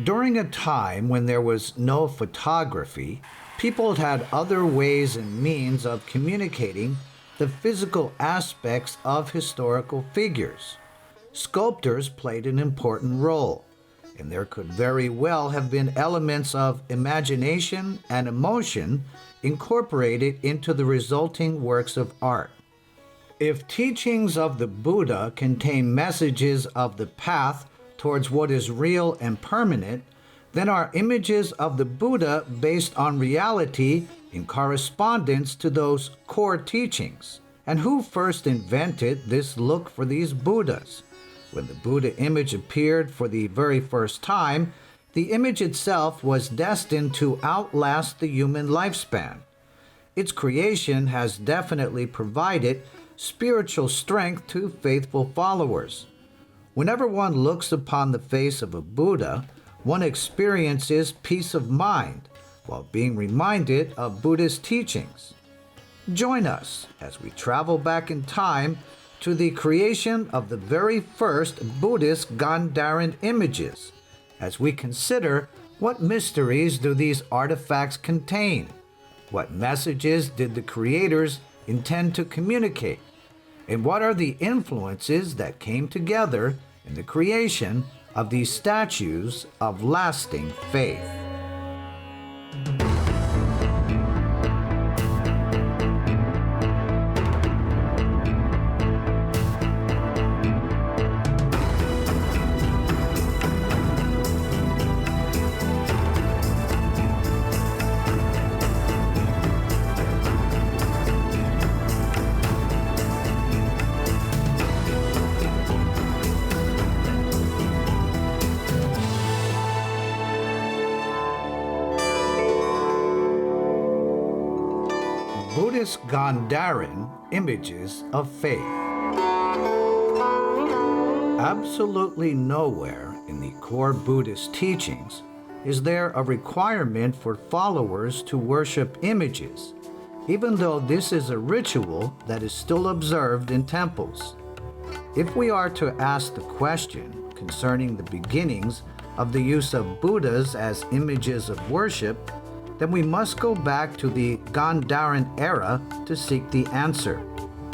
During a time when there was no photography, people had other ways and means of communicating the physical aspects of historical figures. Sculptors played an important role, and there could very well have been elements of imagination and emotion incorporated into the resulting works of art. If teachings of the Buddha contain messages of the path towards what is real and permanent, then are images of the Buddha based on reality in correspondence to those core teachings. And who first invented this look for these Buddhas? When the Buddha image appeared for the very first time, the image itself was destined to outlast the human lifespan. Its creation has definitely provided spiritual strength to faithful followers. Whenever one looks upon the face of a Buddha, one experiences peace of mind while being reminded of Buddhist teachings. Join us as we travel back in time to the creation of the very first Buddhist Gandharan images, as we consider what mysteries do these artifacts contain, what messages did the creators intend to communicate, and what are the influences that came together in the creation of these statues of lasting faith. Buddhist Gandharan images of faith. Absolutely nowhere in the core Buddhist teachings is there a requirement for followers to worship images, even though this is a ritual that is still observed in temples. If we are to ask the question concerning the beginnings of the use of Buddhas as images of worship, then we must go back to the Gandharan era to seek the answer.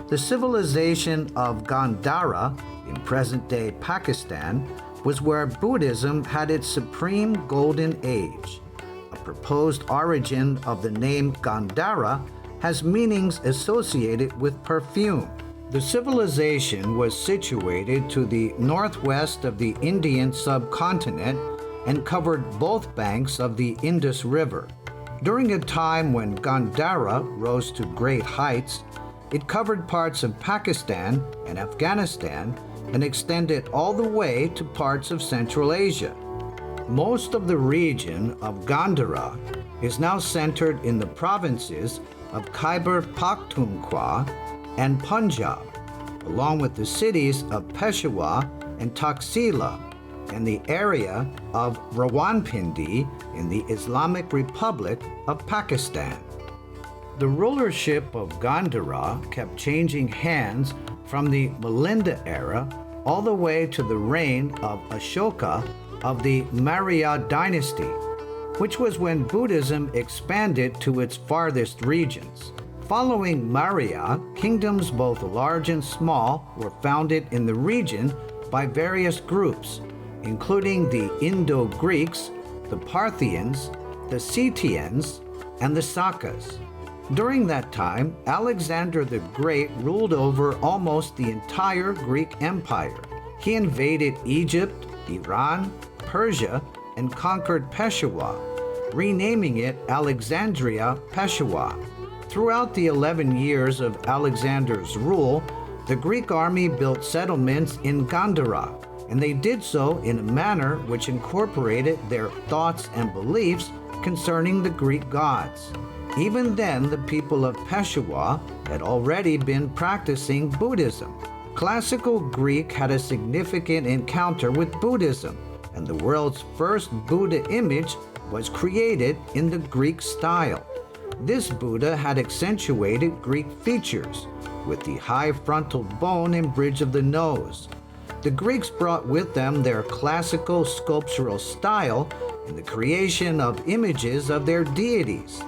The civilization of Gandhara in present-day Pakistan was where Buddhism had its supreme golden age. A proposed origin of the name Gandhara has meanings associated with perfume. The civilization was situated to the northwest of the Indian subcontinent and covered both banks of the Indus River. During a time when Gandhara rose to great heights, it covered parts of Pakistan and Afghanistan and extended all the way to parts of Central Asia. Most of the region of Gandhara is now centered in the provinces of Khyber Pakhtunkhwa and Punjab, along with the cities of Peshawar and Taxila, and the area of Rawalpindi in the Islamic Republic of Pakistan. The rulership of Gandhara kept changing hands from the Milinda era all the way to the reign of Ashoka of the Maurya dynasty, which was when Buddhism expanded to its farthest regions. Following Maurya, kingdoms both large and small were founded in the region by various groups, including the Indo-Greeks, the Parthians, the Scythians, and the Sakas. During that time, Alexander the Great ruled over almost the entire Greek Empire. He invaded Egypt, Iran, Persia, and conquered Peshawar, renaming it Alexandria Peshawar. Throughout the 11 years of Alexander's rule, the Greek army built settlements in Gandhara, and they did so in a manner which incorporated their thoughts and beliefs concerning the Greek gods. Even then, the people of Peshawar had already been practicing Buddhism. Classical Greek had a significant encounter with Buddhism, and the world's first Buddha image was created in the Greek style. This Buddha had accentuated Greek features, with the high frontal bone and bridge of the nose. The Greeks brought with them their classical sculptural style in the creation of images of their deities,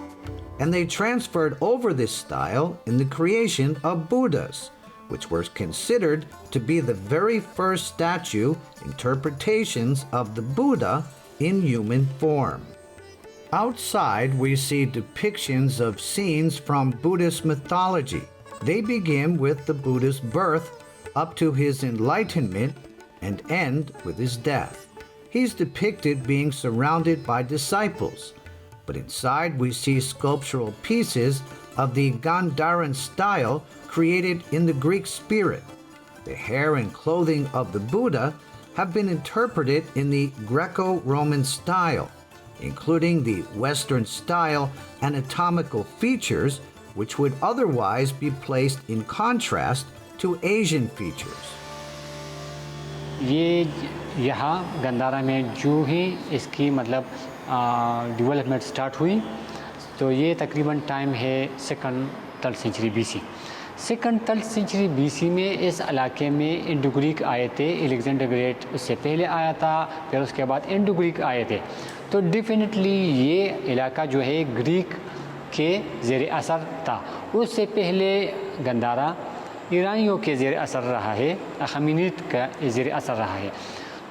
and they transferred over this style in the creation of Buddhas, which were considered to be the very first statue interpretations of the Buddha in human form. Outside, we see depictions of scenes from Buddhist mythology. They begin with the Buddha's birth up to his enlightenment and end with his death. He's depicted being surrounded by disciples, but inside we see sculptural pieces of the Gandharan style created in the Greek spirit. The hair and clothing of the Buddha have been interpreted in the Greco-Roman style, including the Western style anatomical features which would otherwise be placed in contrast to Asian features. ये यहाँ गंधारा में जो ही इसकी मतलब development start हुई, तो ये तकरीबन टाइम है second third century BC. Second third century BC में इस इलाके में इंडो ग्रीक आए थे। अलेक्जेंडर ग्रेट उससे पहले आया था, फिर उसके बाद इंडो ग्रीक आए थे। तो डेफिनेटली ये इलाका जो है ग्रीक के ज़ेर असर था। उससे पहले गंधारा ईरानियों के ज़ेर असर रहा है, अखमीनीत का ज़ेर असर रहा है।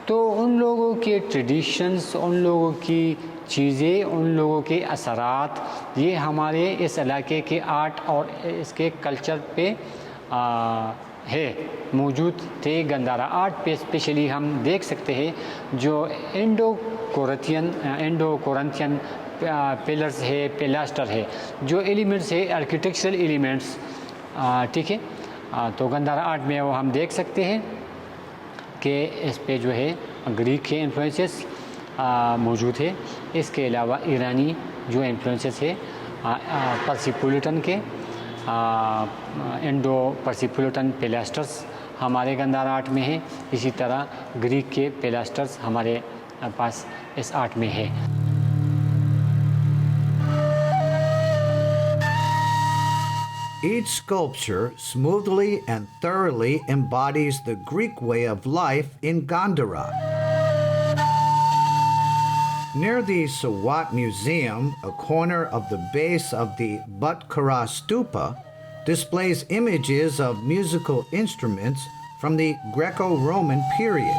तो उन लोगों के ट्रेडिशंस, उन लोगों की चीज़ें, उन लोगों के असरात ये हमारे इस इलाके के आर्ट और इसके कल्चर पे है मौजूद थे। गंधारा आर्ट पे स्पेशली हम देख सकते हैं जो इंडो कोरिंथियन पिलर्स है, पिलास्टर है, जो एलिमेंट्स है आर्किटेक्चरल एलिमेंट्स, ठीक है। तो गंधारा आर्ट में वो हम देख सकते हैं कि इस पे जो है ग्रीक के इन्फ्लुएंसेस मौजूद है। इसके अलावा ईरानी जो इन्फ्लुएंसेस है पर्सिपुलिटन के, इंडो पर्सिपुलिटन पिलास्टर्स हमारे गंधारा आर्ट में है। इसी तरह ग्रीक के पिलास्टर्स हमारे पास इस आर्ट में है। Each sculpture smoothly and thoroughly embodies the Greek way of life in Gandhara. Near the Sawat Museum, a corner of the base of the Buddhhara stupa displays images of musical instruments from the Greco-Roman period.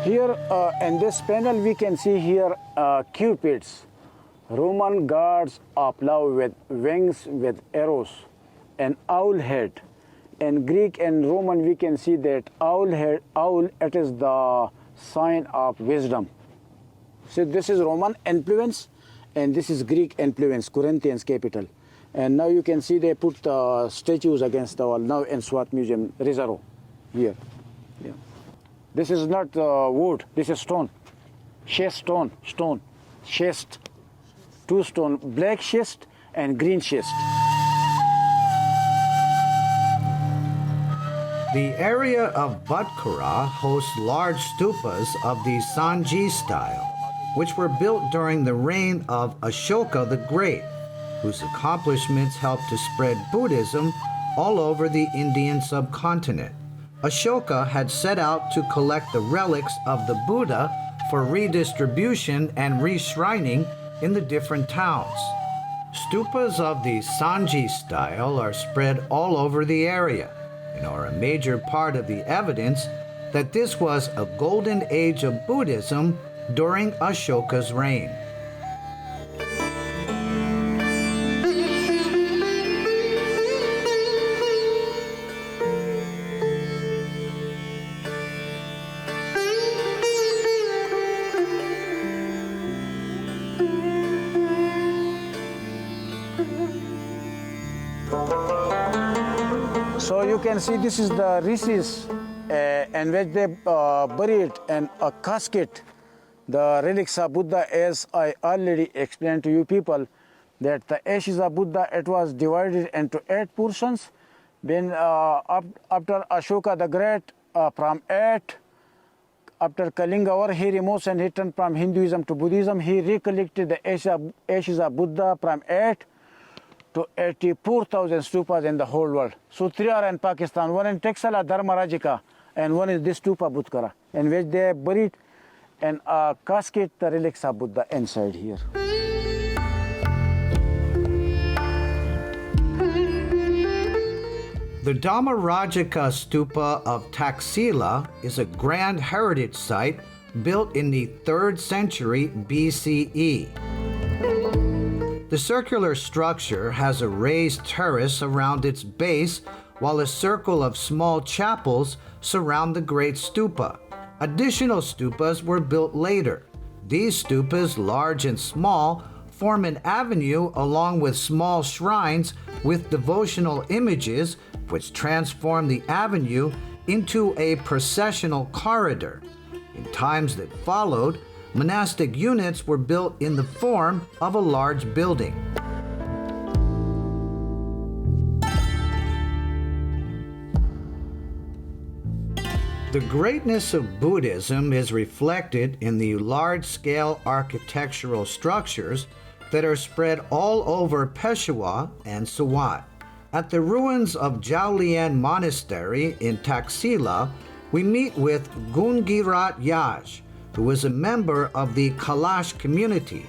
Here in this panel we can see here cupids, Roman gods of love with wings with arrows, an owl head. In Greek and Roman we can see that owl, it is the sign of wisdom. So this is Roman influence and this is Greek influence, Corinthians capital. And now you can see they put the statues against the wall now in Swat Museum, Reservoir here. Yeah. This is not wood, this is stone. Schist stone, schist. Two stone, black schist and green schist. The area of Buddhhara hosts large stupas of the Sanji style, which were built during the reign of Ashoka the Great, whose accomplishments helped to spread Buddhism all over the Indian subcontinent. Ashoka had set out to collect the relics of the Buddha for redistribution and reshrining in the different towns. Stupas of the Sanji style are spread all over the area and are a major part of the evidence that this was a golden age of Buddhism during Ashoka's reign. So you can see this is the rishis in which they buried in a casket the relics of Buddha, as I already explained to you people that the ashes of Buddha, it was divided into 8 portions. Then after Ashoka the Great, from 8 After Kalingawar, he removes and he turned from Hinduism to Buddhism. He recollected the ashes of Buddha from 8 to 84,000 stupas in the whole world. So 3 are in Pakistan, one in Texala, Dharmarajika, and one is this stupa Butkara, in which they are buried and casket the relics of Buddha inside here. The Dhammarajika stupa of Taxila is a grand heritage site built in the 3rd century BCE. The circular structure has a raised terrace around its base, while a circle of small chapels surround the great stupa. Additional stupas were built later. These stupas, large and small, form an avenue along with small shrines with devotional images, which transform the avenue into a processional corridor. In times that followed, monastic units were built in the form of a large building. The greatness of Buddhism is reflected in the large-scale architectural structures that are spread all over Peshawar and Swat. At the ruins of Jaulian Monastery in Taxila, we meet with Gungirat Yaj, who is a member of the Kalash community.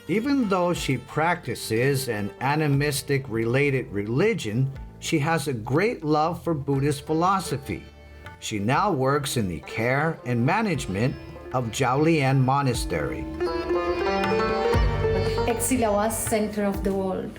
Even though she practices an animistic-related religion, she has a great love for Buddhist philosophy. She now works in the care and management of Jaulian Monastery. Taxila was center of the world.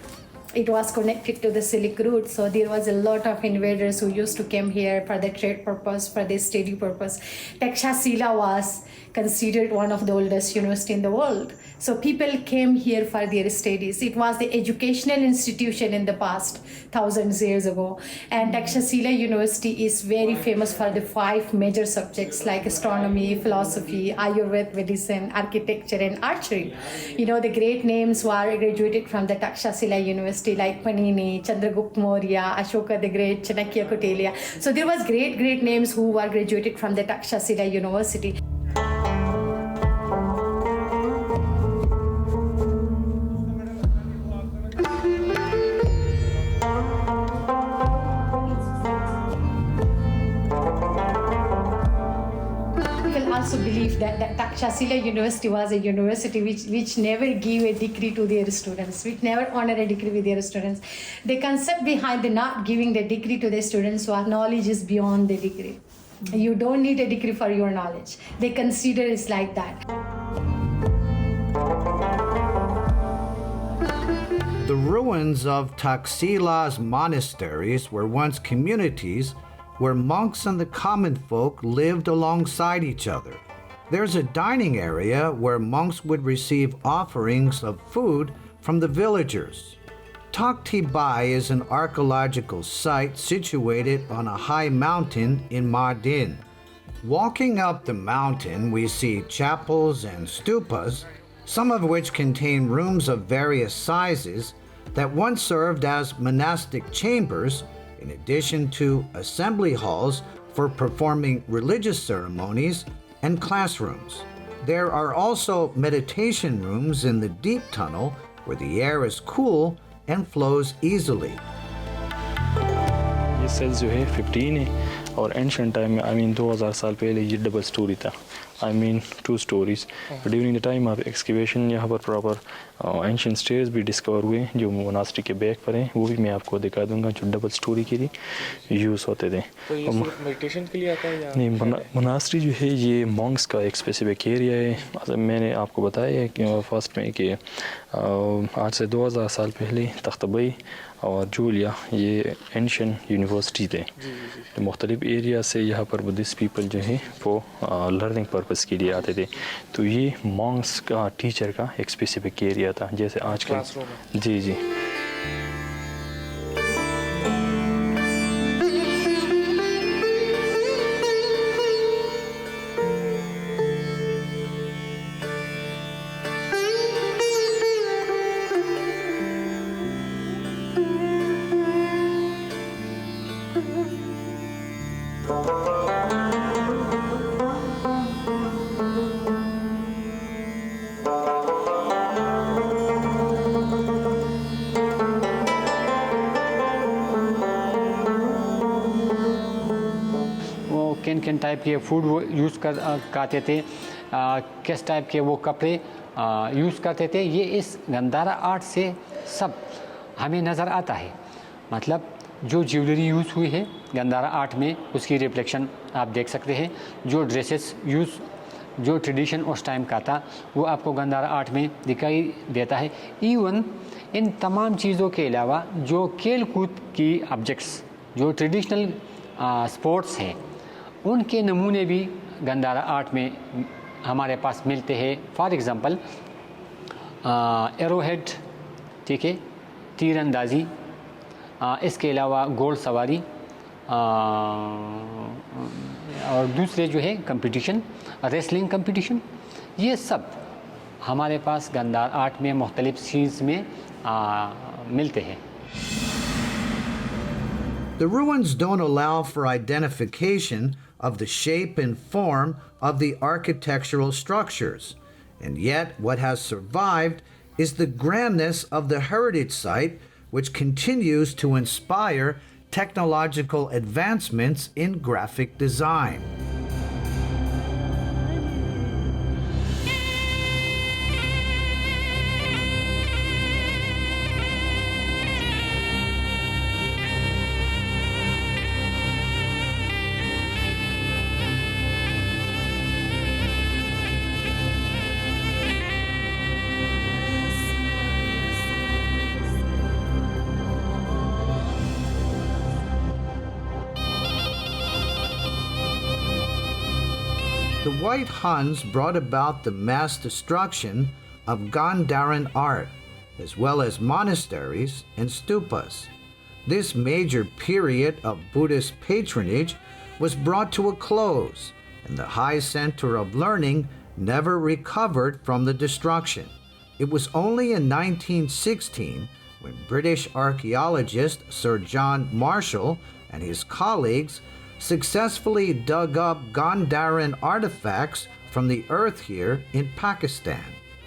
It was connected to the Silk Route, so there was a lot of invaders who used to come here for the trade purpose, for the study purpose. Taxila was considered one of the oldest universities in the world. So people came here for their studies. It was the educational institution in the past, thousands of years ago. And Taxila University is very famous for the 5 major subjects like astronomy, philosophy, Ayurveda, medicine, architecture, and archery. You know, the great names who are graduated from the Taxila University like Panini, Chandragupta Maurya, Ashoka the Great, Chanakya Kautilya. So there was great names who were graduated from the Taxila University. Also believe that Taxila University was a university which never gave a degree to their students, which never honored a degree with their students. The concept behind the not giving the degree to the students was knowledge is beyond the degree. You don't need a degree for your knowledge. They consider it's like that. The ruins of Taxila's monasteries were once communities where monks and the common folk lived alongside each other. There's a dining area where monks would receive offerings of food from the villagers. Takhti Bai is an archaeological site situated on a high mountain in Mardin. Walking up the mountain, we see chapels and stupas, some of which contain rooms of various sizes that once served as monastic chambers, in addition to assembly halls for performing religious ceremonies and classrooms. There are also meditation rooms in the deep tunnel where the air is cool and flows easily. ये sales जो है 15 है और ancient time में 2000 साल पहले ये double storey था 2 stories. During the time of excavation यहाँ पर प्रॉपर एंशिएंट स्टेयर्स भी डिस्कवर हुए जो मोनास्ट्री के बैक पर हैं, वो भी मैं आपको दिखा दूंगा, जो डबल स्टोरी के लिए यूज़ होते थे। तो ये मेडिटेशन के लिए आता है या नहीं, मोनास्ट्री जो है ये मॉन्क्स का एक स्पेसिफिक एरिया है। मैंने आपको बताया कि फर्स्ट में कि आज से 2000 साल पहले तख्तबई और जूलिया ये एंशिएंट यूनिवर्सिटी थे। तो मुख्तलिफ एरिया से यहाँ पर बुद्धिस्ट पीपल जो है वो लर्निंग पर्पस के लिए आते थे। तो ये मॉन्क्स का टीचर का एक स्पेसिफिक एरिया था, जैसे आजकल जी जी। किन टाइप के फूड वो यूज़ करते थे, किस टाइप के वो कपड़े यूज़ करते थे, ये इस गंधारा आर्ट से सब हमें नज़र आता है। मतलब जो ज्वेलरी यूज़ हुई है गंधारा आर्ट में, उसकी रिफ्लेक्शन आप देख सकते हैं। जो ड्रेसेस यूज़, जो ट्रेडिशन उस टाइम का था, वो आपको गंधारा आर्ट में दिखाई देता है। इवन इन तमाम चीज़ों के अलावा जो खेल कूद की ऑब्जेक्ट्स, जो ट्रेडिशनल स्पोर्ट्स हैं, उनके नमूने भी गंधारा आर्ट में हमारे पास मिलते हैं। फॉर एग्ज़ाम्पल एरोहेड, ठीक है, तीरंदाजी, इसके अलावा घोड़ सवारी, और दूसरे जो है कंपटीशन, रेसलिंग कंपटीशन, ये सब हमारे पास गंधार आर्ट में मुख्तलिफ सीन्स में मिलते हैं। The ruins don't allow for identification of the shape and form of the architectural structures, and yet what has survived is the grandness of the heritage site, which continues to inspire technological advancements in graphic design. The White Huns brought about the mass destruction of Gandharan art, as well as monasteries and stupas. This major period of Buddhist patronage was brought to a close, and the high center of learning never recovered from the destruction. It was only in 1916 when British archaeologist Sir John Marshall and his colleagues successfully dug up Gandharan artifacts from the earth here in Pakistan.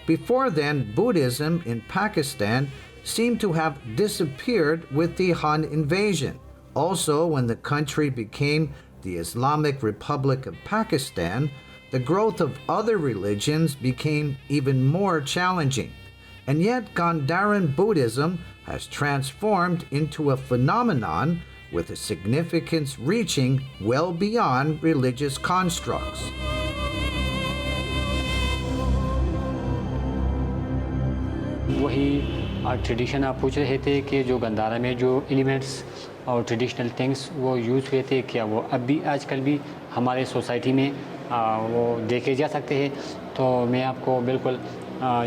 Before then, Buddhism in Pakistan seemed to have disappeared with the Han invasion. Also, when the country became the Islamic Republic of Pakistan, the growth of other religions became even more challenging. And yet, Gandharan Buddhism has transformed into a phenomenon with a significance reaching well beyond religious constructs. वही tradition आप पूछ रहे थे कि जो गंधारा में जो elements और ट्रेडिशनल थिंग्स वो यूज़ हुए थे, क्या वो अब भी आजकल भी हमारे सोसाइटी में वो देखे जा सकते हैं? तो मैं आपको बिल्कुल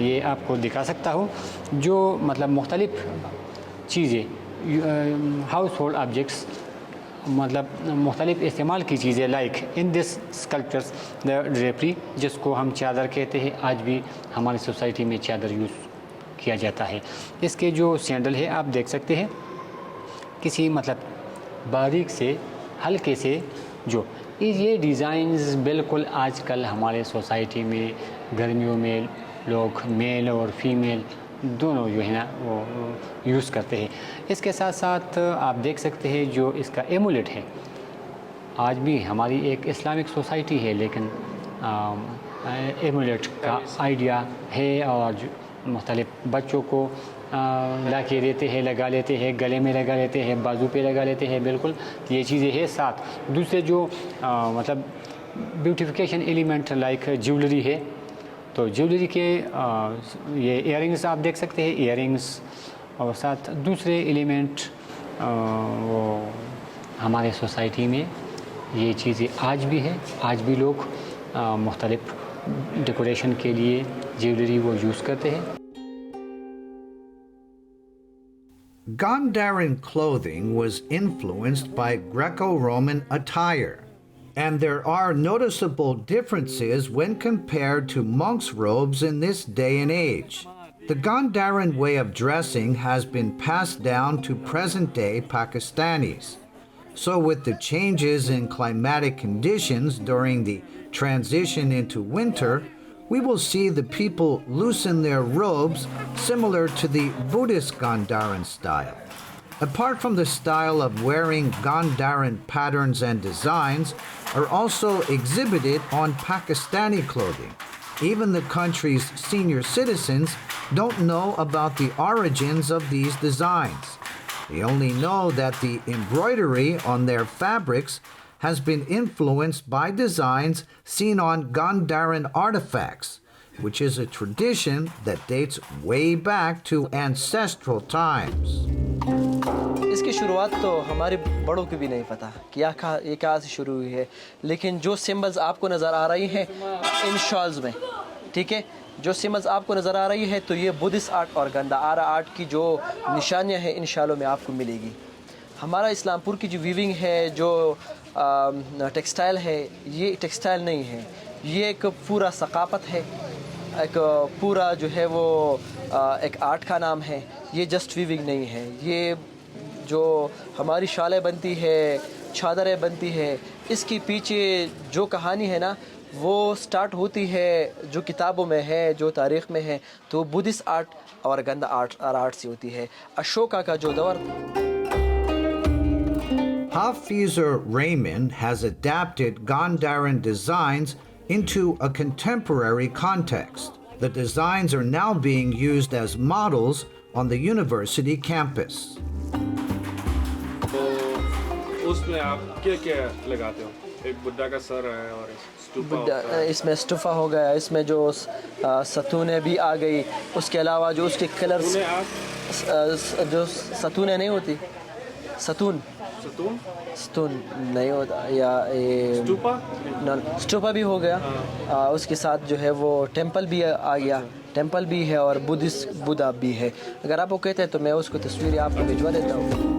ये आपको दिखा सकता हूँ। जो मतलब मुख्तलिफ चीज़ें, हाउस होल्ड ऑब्जेक्ट्स, मतलब मुख्तलिफ इस्तेमाल की चीज़ें, like in this sculptures the drapery, जिसको हम चादर कहते हैं, आज भी हमारी सोसाइटी में चादर यूज़ किया जाता है। इसके जो सैंडल है आप देख सकते हैं, किसी मतलब बारीक से हल्के से जो ये डिज़ाइंस बिल्कुल आजकल हमारे सोसाइटी में गर्मियों में लोग मेल और फीमेल दोनों जो है ना वो यूज़ करते हैं। इसके साथ साथ आप देख सकते हैं जो इसका एमुलेट है, आज भी हमारी एक इस्लामिक सोसाइटी है, लेकिन एमुलेट का आइडिया है और मुख्तलिफ बच्चों को ला के देते हैं, लगा लेते हैं, गले में लगा लेते हैं, बाजू पे लगा लेते हैं, बिल्कुल ये चीज़ें हैं। साथ दूसरे जो मतलब ब्यूटिफिकेशन एलिमेंट लाइक ज्वेलरी है, तो ज्वेलरी के ये इयरिंग्स आप देख सकते हैं, इयरिंग्स और साथ दूसरे एलिमेंट वो हमारे सोसाइटी में ये चीज़ें आज भी है। आज भी लोग मुख्तलिफ डेकोरेशन के लिए ज्वेलरी वो यूज़ करते हैं। Gandharan clothing was influenced by Greco-Roman attire, and there are noticeable differences when compared to monks' robes in this day and age. The Gandharan way of dressing has been passed down to present-day Pakistanis. So with the changes in climatic conditions during the transition into winter, we will see the people loosen their robes similar to the Buddhist Gandharan style. Apart from the style of wearing Gandharan patterns and designs, are also exhibited on Pakistani clothing. Even the country's senior citizens don't know about the origins of these designs. They only know that the embroidery on their fabrics has been influenced by designs seen on Gandharan artifacts, which is a tradition that dates way back to ancestral times. इसकी शुरुआत तो हमारे बड़ों को भी नहीं पता कि ये कहाँ से शुरू हुई है, लेकिन जो सिंबल्स आपको नज़र आ रही हैं इन शॉल्स में, ठीक है, जो सिंबल्स आपको नज़र आ रही है तो ये बुद्धिस्ट आर्ट और गंधारा आर्ट की जो निशानियाँ हैं इन शालों में आपको मिलेगी। हमारा इस्लामपुर की जो वीविंग है, जो टेक्सटाइल है, ये टेक्सटाइल नहीं है, ये एक पूरा सकाफ़त है, एक पूरा जो है वो एक आर्ट का नाम है। ये जस्ट वीविंग नहीं है, ये जो हमारी शालें बनती है, चादरें बनती है, इसके पीछे जो कहानी है ना वो स्टार्ट होती है जो किताबों में है, जो तारीख़ में है, तो बुद्धिस्ट आर्ट और गंधा आर्ट से होती है। अशोका का जो दौर Hafizer Raymond has adapted Gandharan designs into a contemporary context. The designs are now being used as models on the university campus. तो उसमें आप क्या लगाते हो? एक बुद्धा का सर है और स्तूपा होता है। इसमें स्तूपा हो गया, इसमें जो सतूने भी आ गई, उसके अलावा जो उसके कलर्स जो सतूने नहीं होती, सतून नहीं होता, या स्टूपा भी हो गया। उसके साथ जो है वो टेंपल भी आ गया, टेंपल भी है और बुद्धिस्ट बुद्धा भी है। अगर आप वो कहते हैं तो मैं उसको तस्वीर आपको भिजवा देता हूँ।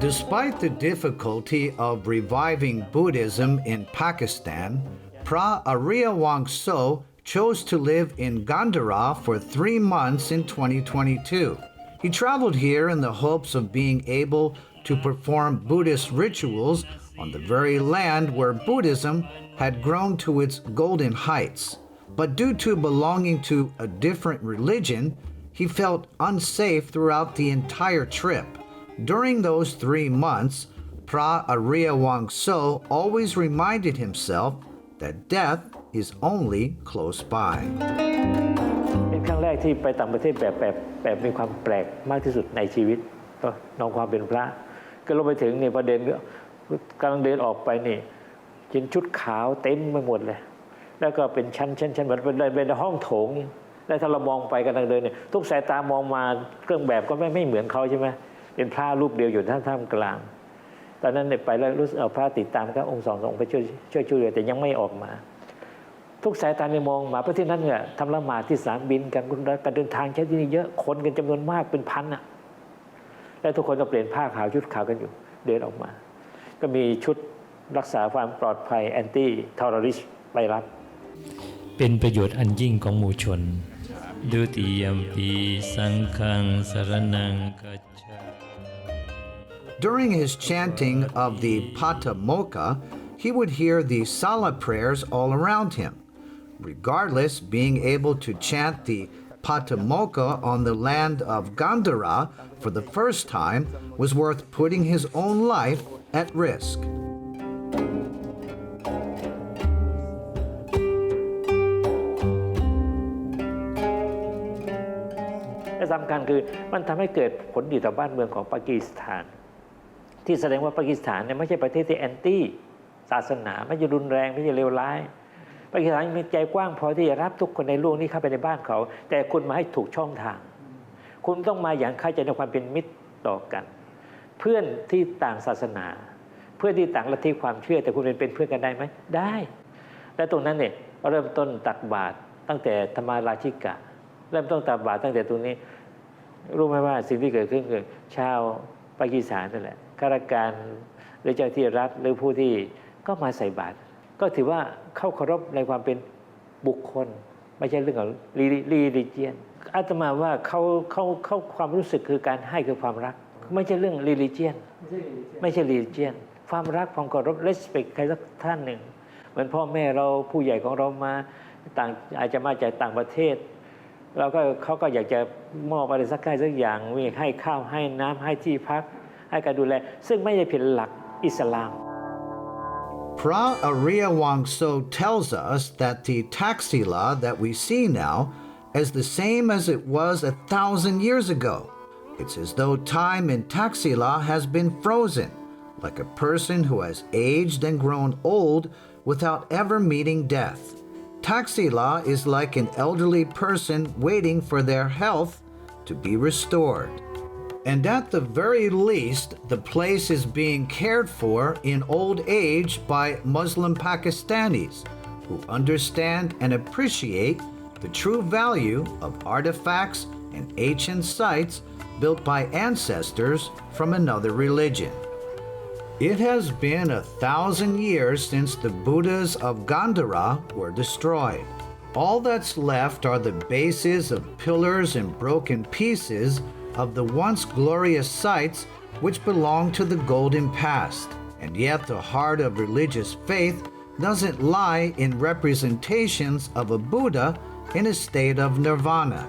Despite the difficulty of reviving Buddhism in Pakistan, Pra Arya Wangso chose to live in Gandhara for 3 months in 2022. He traveled here in the hopes of being able to perform Buddhist rituals on the very land where Buddhism had grown to its golden heights. But due to belonging to a different religion, he felt unsafe throughout the entire trip. During those 3 months, Pra Arya Wangso always reminded himself that death is only close by. เป็นครั้งแรกที่ไปต่างประเทศแบบมีความแปลกมากที่สุดในชีวิตน้องความเป็นพระก็ลงไปถึงนี่พอเดินกำลังเดินออกไปนี่กินชุดขาวเต็มไปหมดเลยแล้วก็เป็นชั้นเหมือนเป็นห้องโถงแล้วถ้าเรามองไปกำลังเดินเนี่ยทุกสายตามองมาเครื่องแบบก็ไม่เหมือนเขาใช่ไหมเป็นพระรูปเดียวอยู่ท่ามกลางตอนนั้นเนี่ยไปแล้วรู้สึกเอาพระติดตามก็องค์สององค์ไปช่วยเหลือแต่ยังไม่ออกมาทุกสายตาเนี่ยมองมาเพราะที่นั้นเนี่ยทำละหมาดที่สนามบินการเดินทางใช้ที่นี่เยอะคนกันจำนวนมากเป็นพันอ่ะแล้วทุกคนก็เปลี่ยนผ้าขาวชุดขาวกันอยู่เดินออกมาก็มีชุดรักษาความปลอดภัยแอนตี้เทอร์ริสต์ไปรับเป็นประโยชน์อันยิ่งของหมู่ชนดุติยัมปิสังฆังสรณังกัจฉา During his chanting of the Patimokkha, he would hear the Sala prayers all around him. Regardless, being able to chant the Patimokkha on the land of Gandhara for the first time was worth putting his own life at risk. และสำคัญคือมันทำให้เกิดผลดีต่อบ้านเมืองของปากีสถานที่แสดงว่าปากีสถานเนี่ยไม่ใช่ประเทศที่แอนตี้ศาสนาไม่ใช่รุนแรงไม่ใช่เลวร้ายปากีสถานมีใจกว้างพอที่จะรับทุกคนในโลกนี้เข้าไปในบ้านเขาแต่คุณมาให้ถูกช่องทางคุณต้องมาอย่างเข้าใจในความเป็นมิตรต่อกันเพื่อนที่ต่างศาสนาเพื่อนที่ต่างลัทธิความเชื่อแต่คุณเป็นเพื่อนกันได้ไหมได้และตรงนั้นเนี่ยเริ่มต้นตักบาตรตั้งแต่ธรรมาราชิกะเริ่มต้นตักบาตรตั้งแต่ตรงนี้รู้ไหมว่าสิ่งที่เกิดขึ้นคือชาวปากีสถานนั่นแหละข้าราชการ หรือเจ้าที่รัฐหรือผู้ที่ก็มาใส่บาตรก็ถือว่าเข้าเคารพในความเป็นบุคคลไม่ใช่เรื่องของreligion อาตมาว่าเขาความรู้สึกคือการให้คือความรักไม่ใช่เรื่อง religion ไม่ใช่ religion ความรักความเคารพ respect ใครสักท่านหนึ่งเหมือนพ่อแม่เราผู้ใหญ่ของเรามาอาจจะมาจากต่างประเทศเขาก็อยากจะมอบอะไรสักอย่างมีให้ข้าวให้น้ำให้ที่พักให้การดูแลซึ่งไม่ได้เป็นหลักอิสลาม Pra Arya Wangso tells us that the taxi law that we see now is the same as it was 1,000 years ago. It's as though time in taxi law has been frozen, like a person who has aged and grown old without ever meeting death. Taxi law is like an elderly person waiting for their health to be restored. And at the very least, the place is being cared for in old age by Muslim Pakistanis who understand and appreciate the true value of artifacts and ancient sites built by ancestors from another religion. It has been 1,000 years since the Buddhas of Gandhara were destroyed. All that's left are the bases of pillars and broken pieces of the once glorious sites which belong to the golden past. And yet the heart of religious faith doesn't lie in representations of a Buddha in a state of nirvana.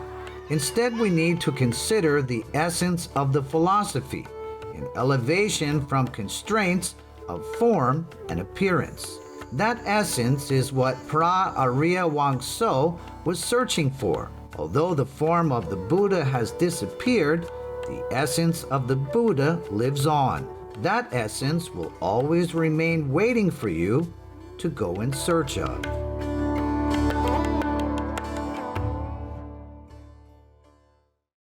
Instead, we need to consider the essence of the philosophy, an elevation from constraints of form and appearance. That essence is what Pra Arya Wangso was searching for. Although the form of the Buddha has disappeared, the essence of the Buddha lives on. That essence will always remain waiting for you to go in search of.